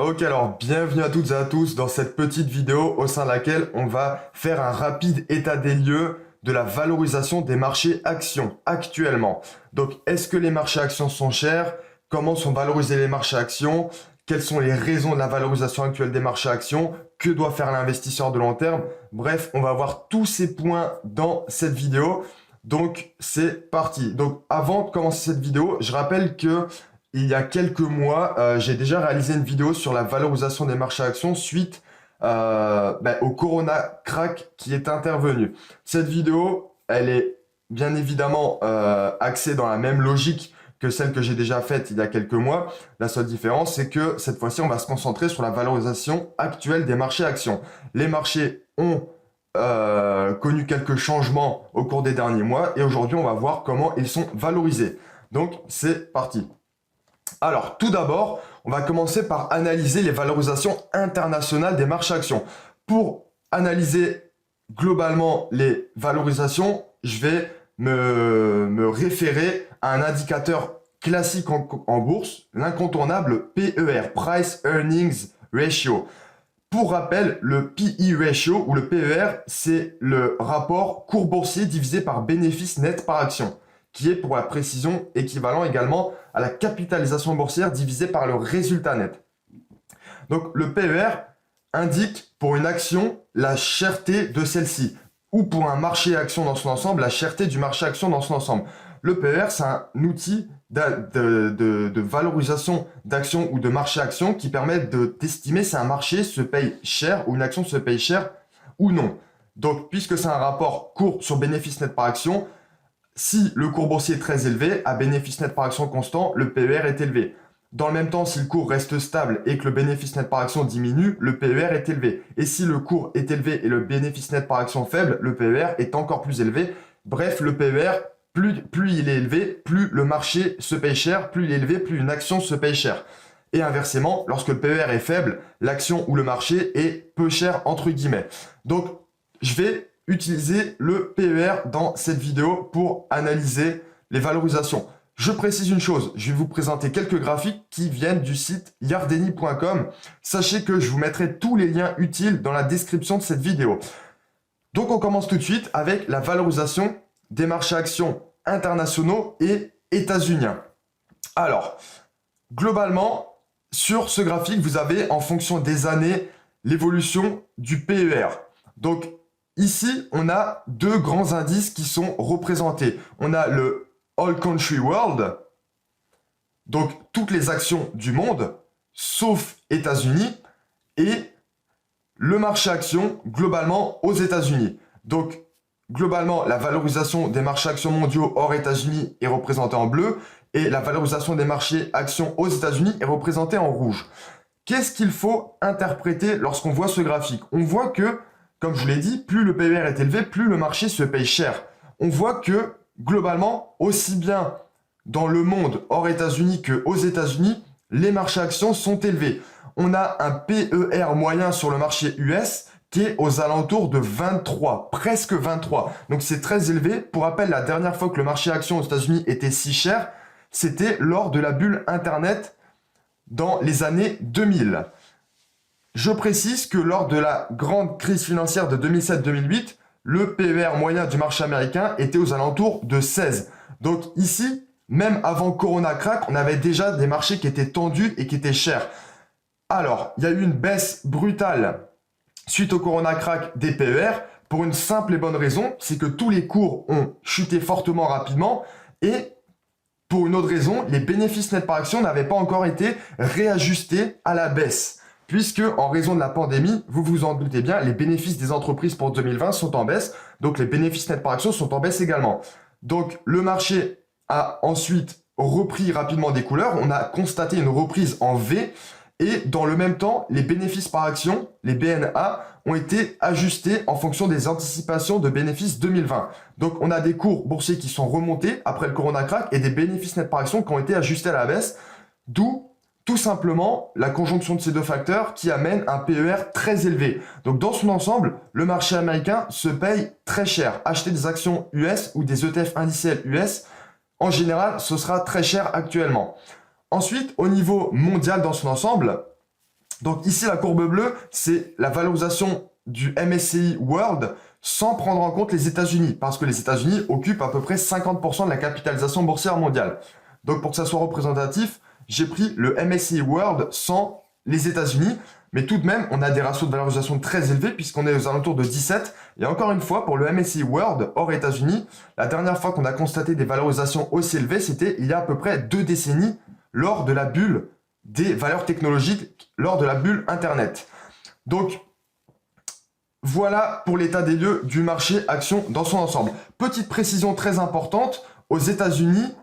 Ok, alors bienvenue à toutes et à tous dans cette petite vidéo au sein de laquelle on va faire un rapide état des lieux de la valorisation des marchés actions actuellement. Donc, est-ce que les marchés actions sont chers? Comment sont valorisés les marchés actions? Quelles sont les raisons de la valorisation actuelle des marchés actions? Que doit faire l'investisseur de long terme? Bref, on va voir tous ces points dans cette vidéo. Donc, c'est parti. Donc, avant de commencer cette vidéo, je rappelle que il y a quelques mois, j'ai déjà réalisé une vidéo sur la valorisation des marchés actions suite au Corona crack qui est intervenu. Cette vidéo, elle est bien évidemment axée dans la même logique que celle que j'ai déjà faite il y a quelques mois. La seule différence, c'est que cette fois-ci, on va se concentrer sur la valorisation actuelle des marchés actions. Les marchés ont connu quelques changements au cours des derniers mois et aujourd'hui, on va voir comment ils sont valorisés. Donc, c'est parti. Alors, tout d'abord, on va commencer par analyser les valorisations internationales des marchés actions. Pour analyser globalement les valorisations, je vais me référer à un indicateur classique en bourse, l'incontournable PER, Price Earnings Ratio. Pour rappel, le PE ratio ou le PER, c'est le rapport cours boursier divisé par bénéfice net par action, qui est pour la précision équivalent également à la capitalisation boursière divisée par le résultat net. Donc le PER indique pour une action la cherté de celle-ci, ou pour un marché action dans son ensemble, la cherté du marché action dans son ensemble. Le PER, c'est un outil de valorisation d'actions ou de marché action qui permet d'estimer si un marché se paye cher ou une action se paye cher ou non. Donc, puisque c'est un rapport cours sur bénéfice net par action, si le cours boursier est très élevé, à bénéfice net par action constant, le PER est élevé. Dans le même temps, si le cours reste stable et que le bénéfice net par action diminue, le PER est élevé. Et si le cours est élevé et le bénéfice net par action faible, le PER est encore plus élevé. Bref, le PER, plus il est élevé, plus le marché se paye cher, plus il est élevé, plus une action se paye cher. Et inversement, lorsque le PER est faible, l'action ou le marché est peu cher entre guillemets. Donc, je vais utiliser le PER dans cette vidéo pour analyser les valorisations. Je précise une chose, je vais vous présenter quelques graphiques qui viennent du site yardeni.com. Sachez que je vous mettrai tous les liens utiles dans la description de cette vidéo. Donc on commence tout de suite avec la valorisation des marchés actions internationaux et états-uniens. Alors, globalement, sur ce graphique, vous avez en fonction des années l'évolution du PER. Donc ici, on a deux grands indices qui sont représentés. On a le All Country World, donc toutes les actions du monde, sauf États-Unis, et le marché actions globalement aux États-Unis. Donc globalement, la valorisation des marchés actions mondiaux hors États-Unis est représentée en bleu, et la valorisation des marchés actions aux États-Unis est représentée en rouge. Qu'est-ce qu'il faut interpréter lorsqu'on voit ce graphique? On voit que, comme je vous l'ai dit, plus le PER est élevé, plus le marché se paye cher. On voit que globalement, aussi bien dans le monde hors États-Unis qu'aux États-Unis, les marchés actions sont élevés. On a un PER moyen sur le marché US qui est aux alentours de 23, presque 23. Donc c'est très élevé. Pour rappel, la dernière fois que le marché actions aux États-Unis était si cher, c'était lors de la bulle Internet dans les années 2000. Je précise que lors de la grande crise financière de 2007-2008, le PER moyen du marché américain était aux alentours de 16. Donc ici, même avant Corona crack, on avait déjà des marchés qui étaient tendus et qui étaient chers. Alors, il y a eu une baisse brutale suite au Corona crack des PER pour une simple et bonne raison, c'est que tous les cours ont chuté fortement rapidement et pour une autre raison, les bénéfices nets par action n'avaient pas encore été réajustés à la baisse. Puisque, en raison de la pandémie, vous vous en doutez bien, les bénéfices des entreprises pour 2020 sont en baisse, donc les bénéfices nets par action sont en baisse également. Donc, le marché a ensuite repris rapidement des couleurs, on a constaté une reprise en V, et dans le même temps, les bénéfices par action, les BNA, ont été ajustés en fonction des anticipations de bénéfices 2020. Donc, on a des cours boursiers qui sont remontés après le Corona crack et des bénéfices nets par action qui ont été ajustés à la baisse, d'où tout simplement la conjonction de ces deux facteurs qui amène un PER très élevé. Donc dans son ensemble, le marché américain se paye très cher. Acheter des actions US ou des ETF indiciels US, en général, ce sera très cher actuellement. Ensuite, au niveau mondial dans son ensemble, Donc ici, la courbe bleue, c'est la valorisation du MSCI World sans prendre en compte les États-Unis, parce que les États-Unis occupent à peu près 50% de la capitalisation boursière mondiale. Donc pour que ça soit représentatif, j'ai pris le MSCI World sans les États-Unis, mais tout de même, on a des ratios de valorisation très élevés puisqu'on est aux alentours de 17. Et encore une fois, pour le MSCI World hors États-Unis, la dernière fois qu'on a constaté des valorisations aussi élevées, c'était il y a à peu près 2 décennies lors de la bulle des valeurs technologiques, lors de la bulle Internet. Donc, voilà pour l'état des lieux du marché action dans son ensemble. Petite précision très importante, aux États-Unis,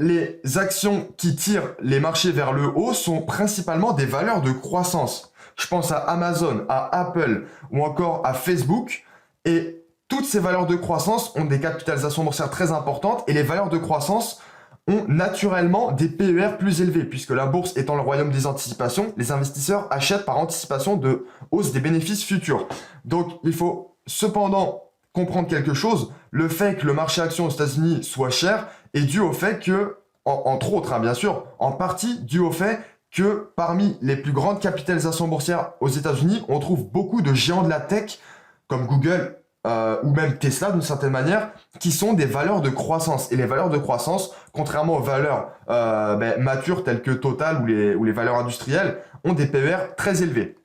les actions qui tirent les marchés vers le haut sont principalement des valeurs de croissance. Je pense à Amazon, à Apple ou encore à Facebook. Et toutes ces valeurs de croissance ont des capitalisations boursières très importantes et les valeurs de croissance ont naturellement des PER plus élevés puisque la bourse étant le royaume des anticipations, les investisseurs achètent par anticipation de hausse des bénéfices futurs. Donc il faut cependant comprendre quelque chose, le fait que le marché action aux États-Unis soit cher est dû au fait que, entre autres, bien sûr, en partie dû au fait que parmi les plus grandes capitalisations boursières aux États-Unis, on trouve beaucoup de géants de la tech comme Google ou même Tesla d'une certaine manière, qui sont des valeurs de croissance. Et les valeurs de croissance, contrairement aux valeurs matures telles que Total ou les valeurs industrielles, ont des PER très élevés.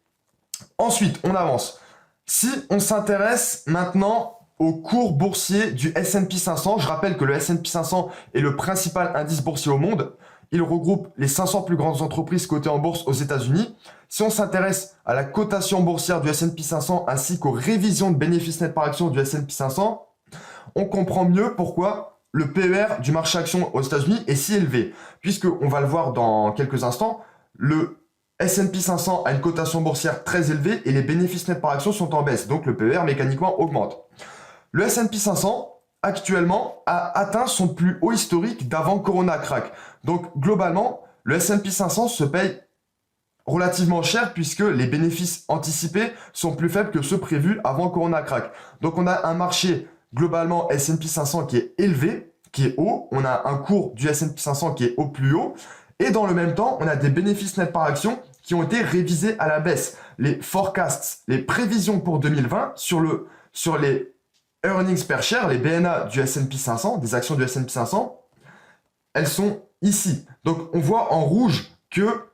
Ensuite, on avance. Si on s'intéresse maintenant au cours boursier du S&P 500, je rappelle que le S&P 500 est le principal indice boursier au monde. Il regroupe les 500 plus grandes entreprises cotées en bourse aux États-Unis. Si on s'intéresse à la cotation boursière du S&P 500 ainsi qu'aux révisions de bénéfices nets par action du S&P 500, on comprend mieux pourquoi le PER du marché action aux États-Unis est si élevé. Puisqu'on va le voir dans quelques instants, le S&P 500 a une cotation boursière très élevée et les bénéfices nets par action sont en baisse. Donc le PER mécaniquement augmente. Le S&P 500, actuellement, a atteint son plus haut historique d'avant Corona crack. Donc, globalement, le S&P 500 se paye relativement cher puisque les bénéfices anticipés sont plus faibles que ceux prévus avant Corona crack. Donc, on a un marché, globalement, S&P 500 qui est élevé, qui est haut. On a un cours du S&P 500 qui est au plus haut. Et dans le même temps, on a des bénéfices nets par action qui ont été révisés à la baisse. Les forecasts, les prévisions pour 2020 sur les earnings per share, les BNA du S&P 500, des actions du S&P 500, elles sont ici. Donc, on voit en rouge que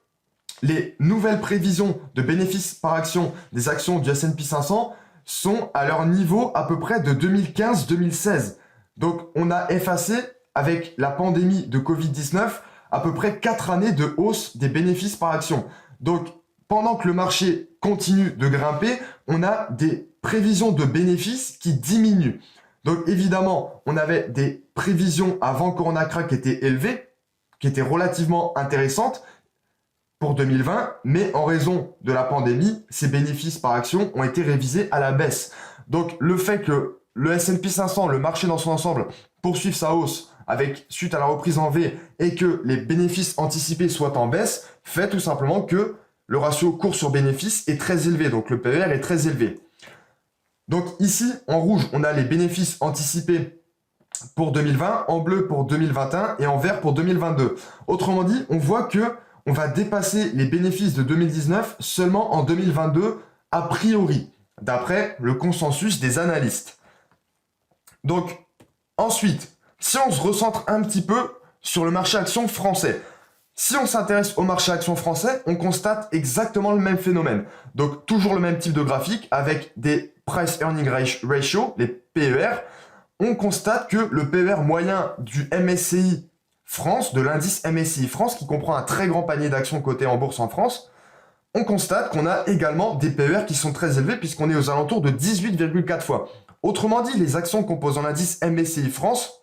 les nouvelles prévisions de bénéfices par action des actions du S&P 500 sont à leur niveau à peu près de 2015-2016. Donc, on a effacé, avec la pandémie de Covid-19, à peu près 4 années de hausse des bénéfices par action. Donc, pendant que le marché continue de grimper, on a des prévisions de bénéfices qui diminuent. Donc évidemment, on avait des prévisions avant Corona crack qui étaient élevées, qui étaient relativement intéressantes pour 2020, mais en raison de la pandémie, ces bénéfices par action ont été révisés à la baisse. Donc le fait que le S&P 500, le marché dans son ensemble, poursuive sa hausse suite à la reprise en V et que les bénéfices anticipés soient en baisse, fait tout simplement que le ratio cours sur bénéfice est très élevé, donc le PER est très élevé. Donc ici, en rouge, on a les bénéfices anticipés pour 2020, en bleu pour 2021 et en vert pour 2022. Autrement dit, on voit que on va dépasser les bénéfices de 2019 seulement en 2022, a priori, d'après le consensus des analystes. Donc, ensuite, si on se recentre un petit peu sur le marché action français, si on s'intéresse au marché action français, on constate exactement le même phénomène. Donc, toujours le même type de graphique avec des Price Earning Ratio, les PER. On constate que le PER moyen du MSCI France, de l'indice MSCI France, qui comprend un très grand panier d'actions cotées en bourse en France, on constate qu'on a également des PER qui sont très élevés puisqu'on est aux alentours de 18,4 fois. Autrement dit, les actions composant l'indice MSCI France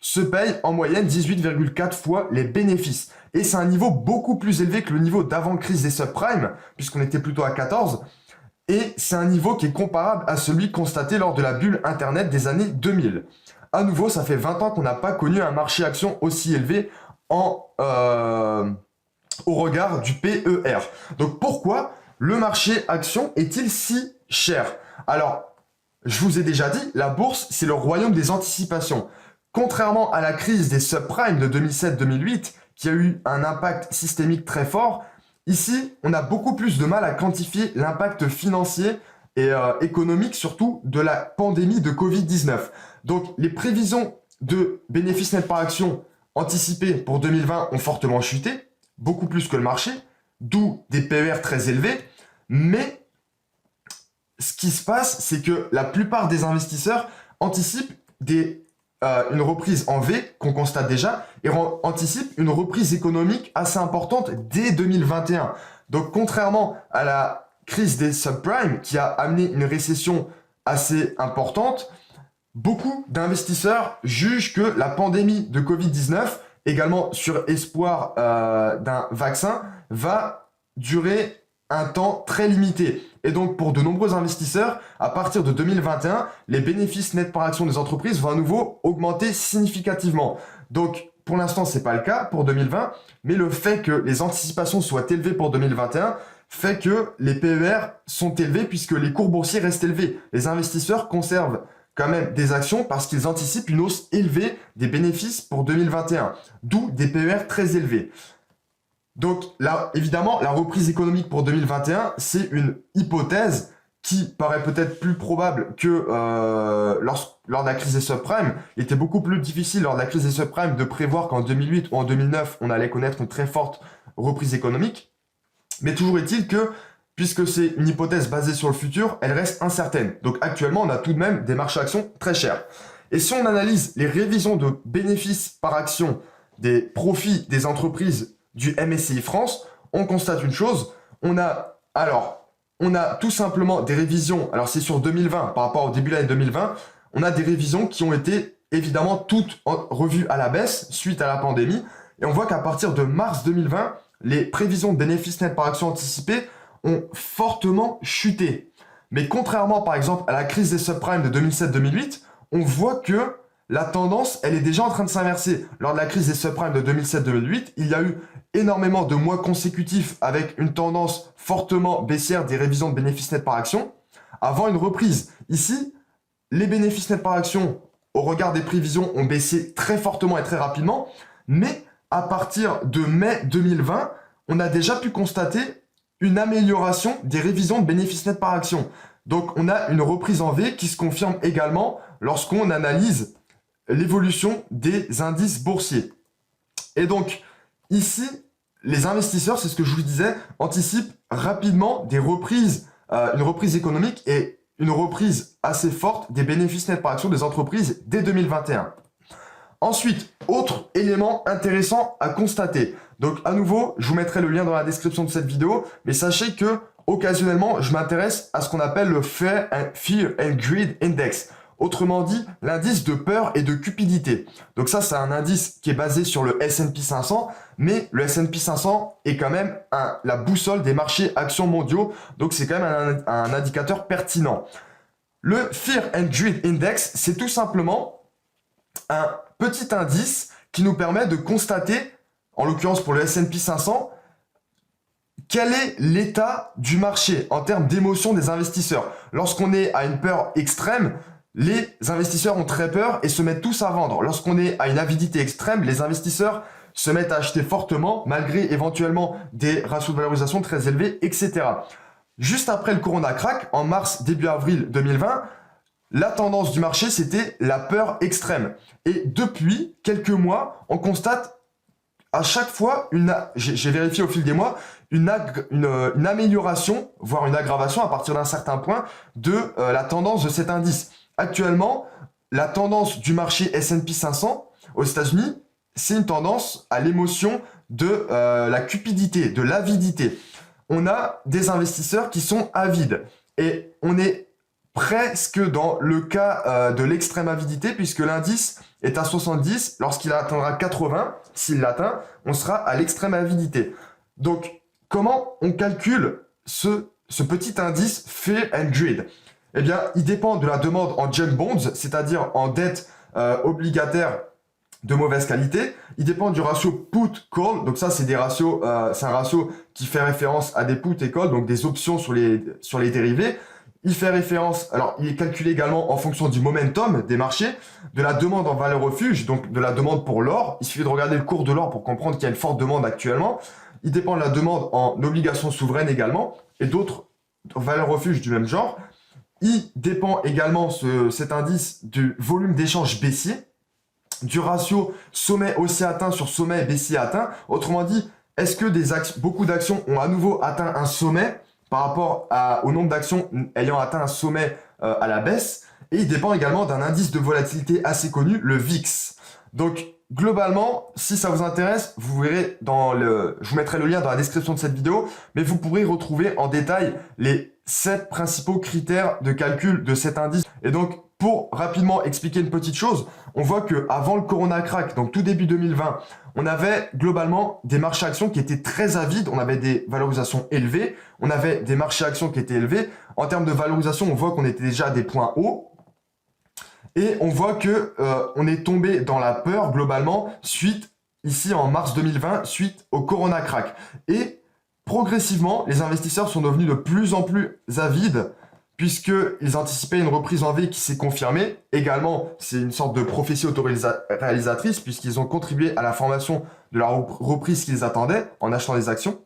se payent en moyenne 18,4 fois les bénéfices. Et c'est un niveau beaucoup plus élevé que le niveau d'avant-crise des subprimes, puisqu'on était plutôt à 14. Et c'est un niveau qui est comparable à celui constaté lors de la bulle Internet des années 2000. À nouveau, ça fait 20 ans qu'on n'a pas connu un marché action aussi élevé au regard du PER. Donc pourquoi le marché action est-il si cher? Alors, je vous ai déjà dit, la bourse, c'est le royaume des anticipations. Contrairement à la crise des subprimes de 2007-2008, qui a eu un impact systémique très fort, Ici, on a beaucoup plus de mal à quantifier l'impact financier et économique, surtout de la pandémie de Covid-19. Donc, les prévisions de bénéfices nets par action anticipés pour 2020 ont fortement chuté, beaucoup plus que le marché, d'où des PER très élevés. Mais ce qui se passe, c'est que la plupart des investisseurs anticipent une reprise en V qu'on constate déjà et anticipent une reprise économique assez importante dès 2021. Donc, contrairement à la crise des subprimes qui a amené une récession assez importante, beaucoup d'investisseurs jugent que la pandémie de Covid-19, également sur espoir d'un vaccin, va durer un temps très limité. Et donc, pour de nombreux investisseurs, à partir de 2021, les bénéfices nets par action des entreprises vont à nouveau augmenter significativement. Donc, pour l'instant, ce n'est pas le cas pour 2020, mais le fait que les anticipations soient élevées pour 2021 fait que les PER sont élevés puisque les cours boursiers restent élevés. Les investisseurs conservent quand même des actions parce qu'ils anticipent une hausse élevée des bénéfices pour 2021, d'où des PER très élevés. Donc là, évidemment, la reprise économique pour 2021, c'est une hypothèse qui paraît peut-être plus probable que lors de la crise des subprimes. Il était beaucoup plus difficile lors de la crise des subprimes de prévoir qu'en 2008 ou en 2009, on allait connaître une très forte reprise économique. Mais toujours est-il que, puisque c'est une hypothèse basée sur le futur, elle reste incertaine. Donc actuellement, on a tout de même des marchés actions très chers. Et si on analyse les révisions de bénéfices par action des profits des entreprises du MSCI France, on constate une chose, on a tout simplement des révisions, alors c'est sur 2020, par rapport au début de l'année 2020, on a des révisions qui ont été évidemment toutes revues à la baisse suite à la pandémie, et on voit qu'à partir de mars 2020, les prévisions de bénéfices nets par action anticipés ont fortement chuté. Mais contrairement par exemple à la crise des subprimes de 2007-2008, on voit que la tendance, elle est déjà en train de s'inverser. Lors de la crise des subprimes de 2007-2008, il y a eu énormément de mois consécutifs avec une tendance fortement baissière des révisions de bénéfices nets par action, avant une reprise. Ici, les bénéfices nets par action, au regard des prévisions, ont baissé très fortement et très rapidement, mais à partir de mai 2020, on a déjà pu constater une amélioration des révisions de bénéfices nets par action. Donc, on a une reprise en V qui se confirme également lorsqu'on analyse l'évolution des indices boursiers. Et donc, ici, les investisseurs, c'est ce que je vous disais, anticipent rapidement une reprise économique et une reprise assez forte des bénéfices nets par action des entreprises dès 2021. Ensuite, autre élément intéressant à constater. Donc, à nouveau, je vous mettrai le lien dans la description de cette vidéo, mais sachez que, occasionnellement, je m'intéresse à ce qu'on appelle le Fear and Greed Index. Autrement dit, l'indice de peur et de cupidité. Donc ça, c'est un indice qui est basé sur le S&P 500, mais le S&P 500 est quand même la boussole des marchés actions mondiaux, donc c'est quand même un indicateur pertinent. Le Fear and Greed Index, c'est tout simplement un petit indice qui nous permet de constater, en l'occurrence pour le S&P 500, quel est l'état du marché en termes d'émotion des investisseurs. Lorsqu'on est à une peur extrême, les investisseurs ont très peur et se mettent tous à vendre. Lorsqu'on est à une avidité extrême, les investisseurs se mettent à acheter fortement, malgré éventuellement des ratios de valorisation très élevés, etc. Juste après le Corona crack, en mars, début avril 2020, la tendance du marché, c'était la peur extrême. Et depuis quelques mois, on constate à chaque fois, j'ai vérifié au fil des mois, une amélioration, voire une aggravation à partir d'un certain point de la tendance de cet indice. Actuellement, la tendance du marché S&P 500 aux États-Unis, c'est une tendance à l'émotion de la cupidité, de l'avidité. On a des investisseurs qui sont avides et on est presque dans le cas de l'extrême avidité puisque l'indice est à 70. Lorsqu'il atteindra 80, s'il l'atteint, on sera à l'extrême avidité. Donc, comment on calcule ce petit indice Fear and Greed? Eh bien, il dépend de la demande en junk bonds, c'est-à-dire en dette obligataire de mauvaise qualité. Il dépend du ratio put-call. Donc ça, c'est un ratio qui fait référence à des put et call, donc des options sur les dérivés. Il fait référence, alors il est calculé également en fonction du momentum des marchés, de la demande en valeur refuge, donc de la demande pour l'or. Il suffit de regarder le cours de l'or pour comprendre qu'il y a une forte demande actuellement. Il dépend de la demande en obligations souveraines également et d'autres valeurs refuges du même genre. Il dépend également, cet indice, du volume d'échange baissier, du ratio sommet haussier atteint sur sommet baissier atteint. Autrement dit, est-ce que beaucoup d'actions ont à nouveau atteint un sommet par rapport au nombre d'actions ayant atteint un sommet à la baisse? Et il dépend également d'un indice de volatilité assez connu, le VIX. Donc, globalement, si ça vous intéresse, vous verrez je vous mettrai le lien dans la description de cette vidéo, mais vous pourrez retrouver en détail les 7 principaux critères de calcul de cet indice. Et donc, pour rapidement expliquer une petite chose, on voit que avant le Corona crack, donc tout début 2020, on avait globalement des marchés actions qui étaient très avides, on avait des valorisations élevées, on avait des marchés actions qui étaient élevés. En termes de valorisation, on voit qu'on était déjà à des points hauts. Et on voit que on est tombé dans la peur globalement ici en mars 2020, suite au Corona crack. Et progressivement, les investisseurs sont devenus de plus en plus avides puisqu'ils anticipaient une reprise en V qui s'est confirmée. Également, c'est une sorte de prophétie autoréalisatrice puisqu'ils ont contribué à la formation de la reprise qu'ils attendaient en achetant des actions.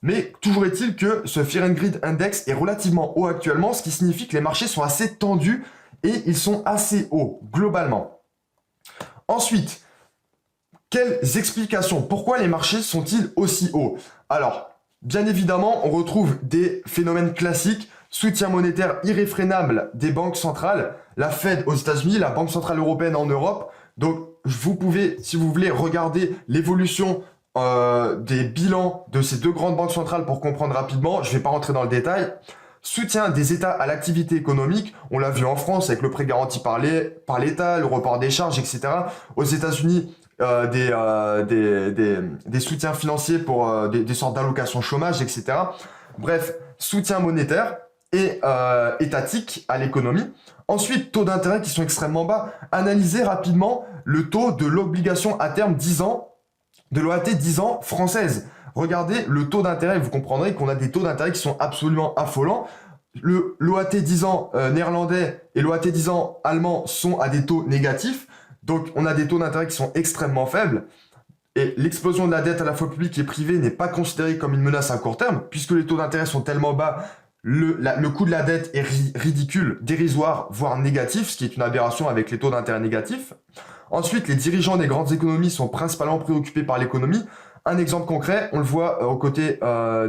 Mais toujours est-il que ce Fear and Greed Index est relativement haut actuellement, ce qui signifie que les marchés sont assez tendus et ils sont assez hauts, globalement. Ensuite, quelles explications? Pourquoi les marchés sont-ils aussi hauts? Alors, bien évidemment, on retrouve des phénomènes classiques, soutien monétaire irréfrénable des banques centrales, la Fed aux États-Unis, la Banque centrale européenne en Europe. Donc, vous pouvez, si vous voulez, regarder l'évolution des bilans de ces 2 grandes banques centrales pour comprendre rapidement. Je ne vais pas rentrer dans le détail. Soutien des États à l'activité économique, on l'a vu en France avec le prêt garanti par l'État, le report des charges, etc. Aux États-Unis, des soutiens financiers pour des sortes d'allocations chômage, etc. Bref, soutien monétaire et étatique à l'économie. Ensuite, taux d'intérêt qui sont extrêmement bas. Analysez rapidement le taux de l'obligation à terme 10 ans, de l'OAT 10 ans française. Regardez le taux d'intérêt, vous comprendrez qu'on a des taux d'intérêt qui sont absolument affolants. L'OAT 10 ans néerlandais et l'OAT 10 ans allemand sont à des taux négatifs. Donc, on a des taux d'intérêt qui sont extrêmement faibles. Et l'explosion de la dette à la fois publique et privée n'est pas considérée comme une menace à court terme, puisque les taux d'intérêt sont tellement bas, le coût de la dette est ridicule, dérisoire, voire négatif, ce qui est une aberration avec les taux d'intérêt négatifs. Ensuite, les dirigeants des grandes économies sont principalement préoccupés par l'économie. Un exemple concret, on le voit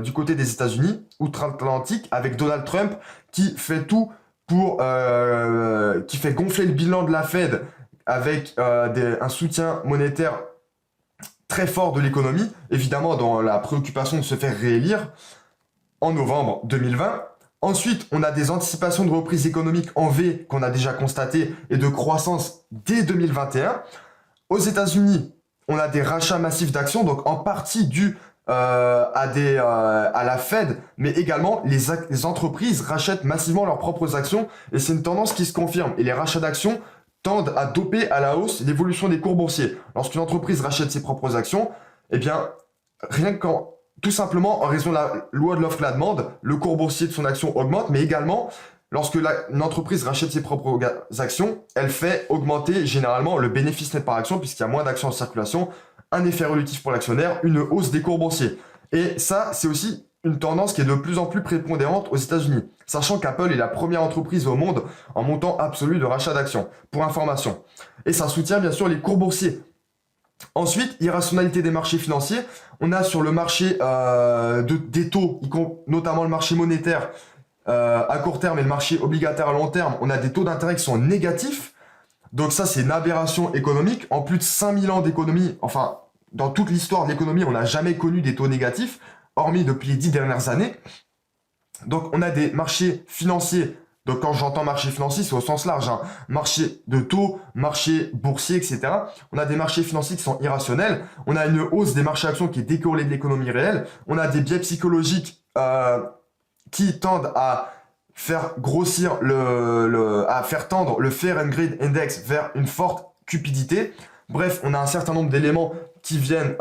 du côté des États-Unis, outre-Atlantique, avec Donald Trump qui fait tout qui fait gonfler le bilan de la Fed avec un soutien monétaire très fort de l'économie, évidemment dans la préoccupation de se faire réélire en novembre 2020. Ensuite, on a des anticipations de reprise économique en V qu'on a déjà constatées et de croissance dès 2021. Aux États-Unis, on a des rachats massifs d'actions, donc en partie dû à la Fed, mais également les entreprises rachètent massivement leurs propres actions et c'est une tendance qui se confirme. Et les rachats d'actions tendent à doper à la hausse l'évolution des cours boursiers. Lorsqu'une entreprise rachète ses propres actions, eh bien, tout simplement en raison de la loi de l'offre et la demande, le cours boursier de son action augmente, mais également, lorsque une entreprise rachète ses propres actions, elle fait augmenter généralement le bénéfice net par action, puisqu'il y a moins d'actions en circulation, un effet relatif pour l'actionnaire, une hausse des cours boursiers. Et ça, c'est aussi une tendance qui est de plus en plus prépondérante aux États-Unis, sachant qu'Apple est la première entreprise au monde en montant absolu de rachat d'actions, pour information. Et ça soutient bien sûr les cours boursiers. Ensuite, irrationalité des marchés financiers. On a sur le marché des taux, notamment le marché monétaire à court terme et le marché obligataire à long terme, on a des taux d'intérêt qui sont négatifs. Donc ça, c'est une aberration économique. En plus de 5000 ans d'économie, enfin, dans toute l'histoire de l'économie, on n'a jamais connu des taux négatifs, hormis depuis les 10 dernières années. Donc on a des marchés financiers. Donc quand j'entends marché financier, c'est au sens large, hein. Marché de taux, marché boursier, etc. On a des marchés financiers qui sont irrationnels. On a une hausse des marchés actions qui est décorrélée de l'économie réelle. On a des biais psychologiques qui tendent à faire grossir à faire tendre le Fear and Greed Index vers une forte cupidité. Bref, on a un certain nombre d'éléments qui viennent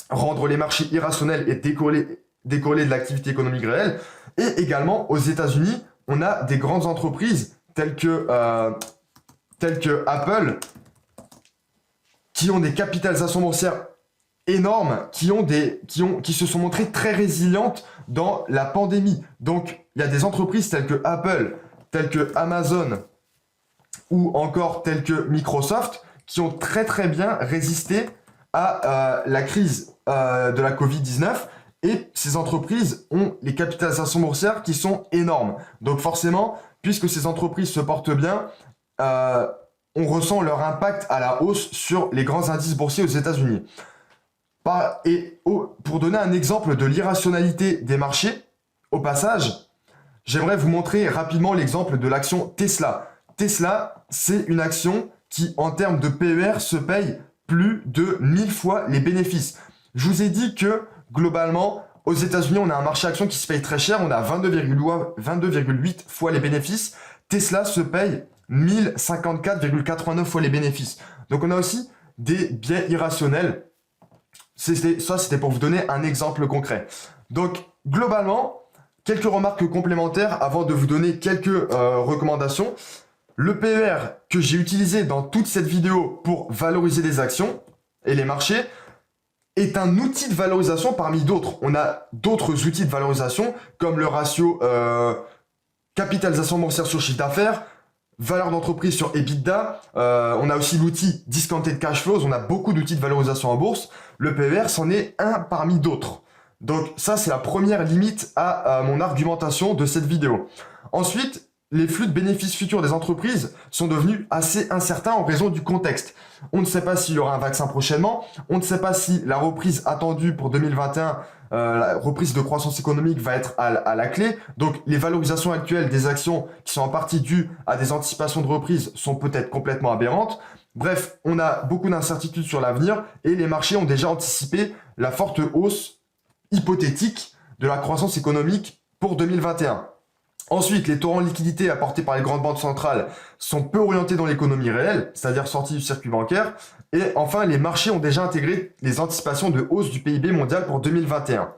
rendre les marchés irrationnels et décorrélés de l'activité économique réelle. Et également, aux États-Unis, on a des grandes entreprises telles que Apple qui ont des capitalisations boursières énormes qui se sont montrées très résilientes dans la pandémie. Donc, il y a des entreprises telles que Apple, telles que Amazon ou encore telles que Microsoft qui ont très très bien résisté à la crise de la Covid-19. Et ces entreprises ont les capitalisations boursières qui sont énormes. Donc forcément, puisque ces entreprises se portent bien, on ressent leur impact à la hausse sur les grands indices boursiers aux États-Unis. Pour donner un exemple de l'irrationalité des marchés, au passage, j'aimerais vous montrer rapidement l'exemple de l'action Tesla. Tesla, c'est une action qui, en termes de PER, se paye plus de 1000 fois les bénéfices. Je vous ai dit que, globalement, aux États-Unis, on a un marché action qui se paye très cher. On a 22,8 fois les bénéfices. Tesla se paye 1054,89 fois les bénéfices. Donc, on a aussi des biais irrationnels. Ça, c'était pour vous donner un exemple concret. Donc, globalement, quelques remarques complémentaires avant de vous donner quelques recommandations. Le PER que j'ai utilisé dans toute cette vidéo pour valoriser des actions et les marchés est un outil de valorisation parmi d'autres. On a d'autres outils de valorisation comme le ratio capitalisation boursière sur chiffre d'affaires, valeur d'entreprise sur EBITDA. On a aussi l'outil discounted cash flows. On a beaucoup d'outils de valorisation en bourse. Le PER, c'en est un parmi d'autres. Donc ça, c'est la première limite à mon argumentation de cette vidéo. Ensuite, les flux de bénéfices futurs des entreprises sont devenus assez incertains en raison du contexte. On ne sait pas s'il y aura un vaccin prochainement, on ne sait pas si la reprise attendue pour 2021, la reprise de croissance économique va être à la clé. Donc les valorisations actuelles des actions qui sont en partie dues à des anticipations de reprise sont peut-être complètement aberrantes. Bref, on a beaucoup d'incertitudes sur l'avenir et les marchés ont déjà anticipé la forte hausse hypothétique de la croissance économique pour 2021. Ensuite, les torrents de liquidités apportés par les grandes banques centrales sont peu orientés dans l'économie réelle, c'est-à-dire sortis du circuit bancaire. Et enfin, les marchés ont déjà intégré les anticipations de hausse du PIB mondial pour 2021.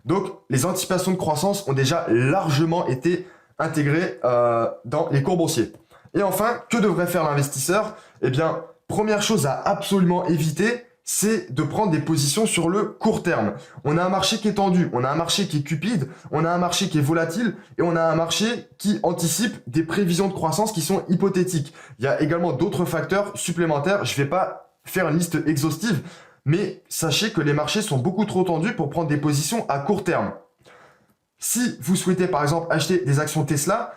Donc, les anticipations de croissance ont déjà largement été intégrées dans les cours boursiers. Et enfin, que devrait faire l'investisseur? Eh bien, première chose à absolument éviter, c'est de prendre des positions sur le court terme. On a un marché qui est tendu, on a un marché qui est cupide, on a un marché qui est volatile et on a un marché qui anticipe des prévisions de croissance qui sont hypothétiques. Il y a également d'autres facteurs supplémentaires. Je ne vais pas faire une liste exhaustive, mais sachez que les marchés sont beaucoup trop tendus pour prendre des positions à court terme. Si vous souhaitez par exemple acheter des actions Tesla,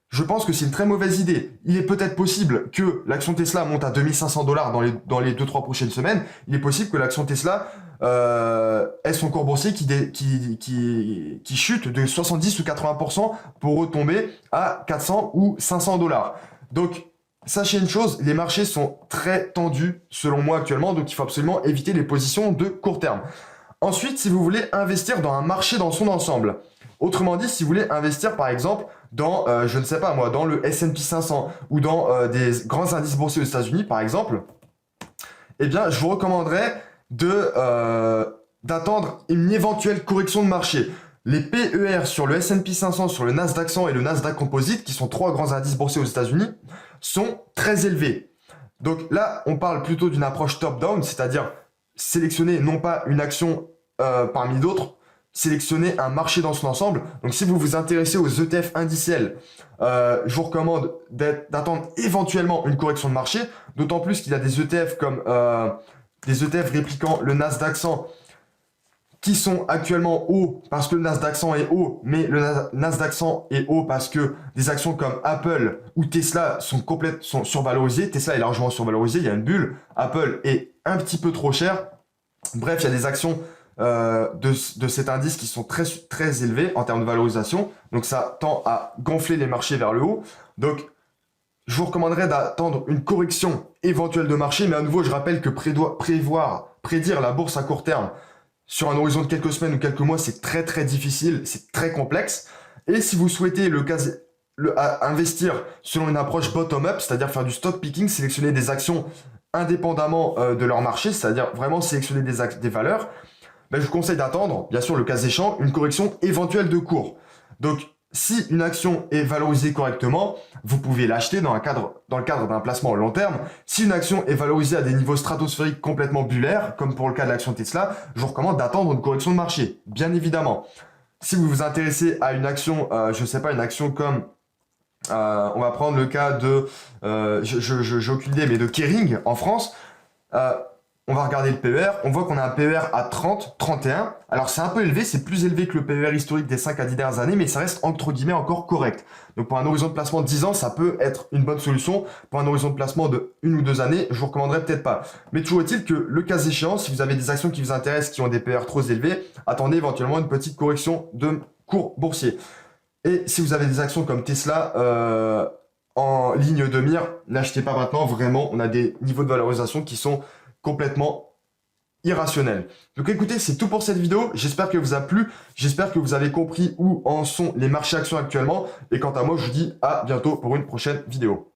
je pense que c'est une très mauvaise idée. Il est peut-être possible que l'action Tesla monte à 2500 $ dans les 2-3 prochaines semaines. Il est possible que l'action Tesla ait son cours boursier qui chute de 70 ou 80% pour retomber à 400 ou 500 $. Donc, sachez une chose, les marchés sont très tendus selon moi actuellement, donc il faut absolument éviter les positions de court terme. Ensuite, si vous voulez investir dans un marché dans son ensemble, autrement dit, si vous voulez investir par exemple dans, je ne sais pas moi, dans le S&P 500 ou dans des grands indices boursiers aux États-Unis par exemple, eh bien, je vous recommanderais d'attendre une éventuelle correction de marché. Les PER sur le S&P 500, sur le Nasdaq 100 et le Nasdaq Composite, qui sont 3 grands indices boursiers aux États-Unis, sont très élevés. Donc là, on parle plutôt d'une approche top-down, c'est-à-dire sélectionner non pas une action parmi d'autres, sélectionner un marché dans son ensemble. Donc si vous vous intéressez aux ETF indiciels, je vous recommande d'attendre éventuellement une correction de marché, d'autant plus qu'il y a des ETF comme des ETF répliquant le Nasdaq 100 qui sont actuellement hauts parce que le Nasdaq 100 est haut, mais le Nasdaq 100 est haut parce que des actions comme Apple ou Tesla sont survalorisées. Tesla est largement survalorisé, il y a une bulle. Apple est un petit peu trop cher. Bref, il y a des actions de cet indice qui sont très, très élevés en termes de valorisation. Donc, ça tend à gonfler les marchés vers le haut. Donc, je vous recommanderais d'attendre une correction éventuelle de marché. Mais à nouveau, je rappelle que prédire la bourse à court terme sur un horizon de quelques semaines ou quelques mois, c'est très, très difficile. C'est très complexe. Et si vous souhaitez investir selon une approche bottom-up, c'est-à-dire faire du stock picking, sélectionner des actions indépendamment de leur marché, c'est-à-dire vraiment sélectionner des valeurs, ben, je vous conseille d'attendre, bien sûr, le cas échéant, une correction éventuelle de cours. Donc, si une action est valorisée correctement, vous pouvez l'acheter dans le cadre d'un placement au long terme. Si une action est valorisée à des niveaux stratosphériques complètement bullaires, comme pour le cas de l'action Tesla, je vous recommande d'attendre une correction de marché, bien évidemment. Si vous vous intéressez à une action, je ne sais pas, une action comme, on va prendre le cas de, j'ai aucune idée, mais de Kering en France, on va regarder le PER, on voit qu'on a un PER à 30, 31. Alors c'est un peu élevé, c'est plus élevé que le PER historique des 5 à 10 dernières années, mais ça reste entre guillemets encore correct. Donc pour un horizon de placement de 10 ans, ça peut être une bonne solution. Pour un horizon de placement de 1 ou 2 années, je vous recommanderais peut-être pas. Mais toujours est-il que le cas échéant, si vous avez des actions qui vous intéressent, qui ont des PER trop élevés, attendez éventuellement une petite correction de cours boursier. Et si vous avez des actions comme Tesla en ligne de mire, n'achetez pas maintenant, vraiment, on a des niveaux de valorisation qui sont complètement irrationnel. Donc écoutez, c'est tout pour cette vidéo. J'espère qu'elle vous a plu. J'espère que vous avez compris où en sont les marchés actions actuellement. Et quant à moi, je vous dis à bientôt pour une prochaine vidéo.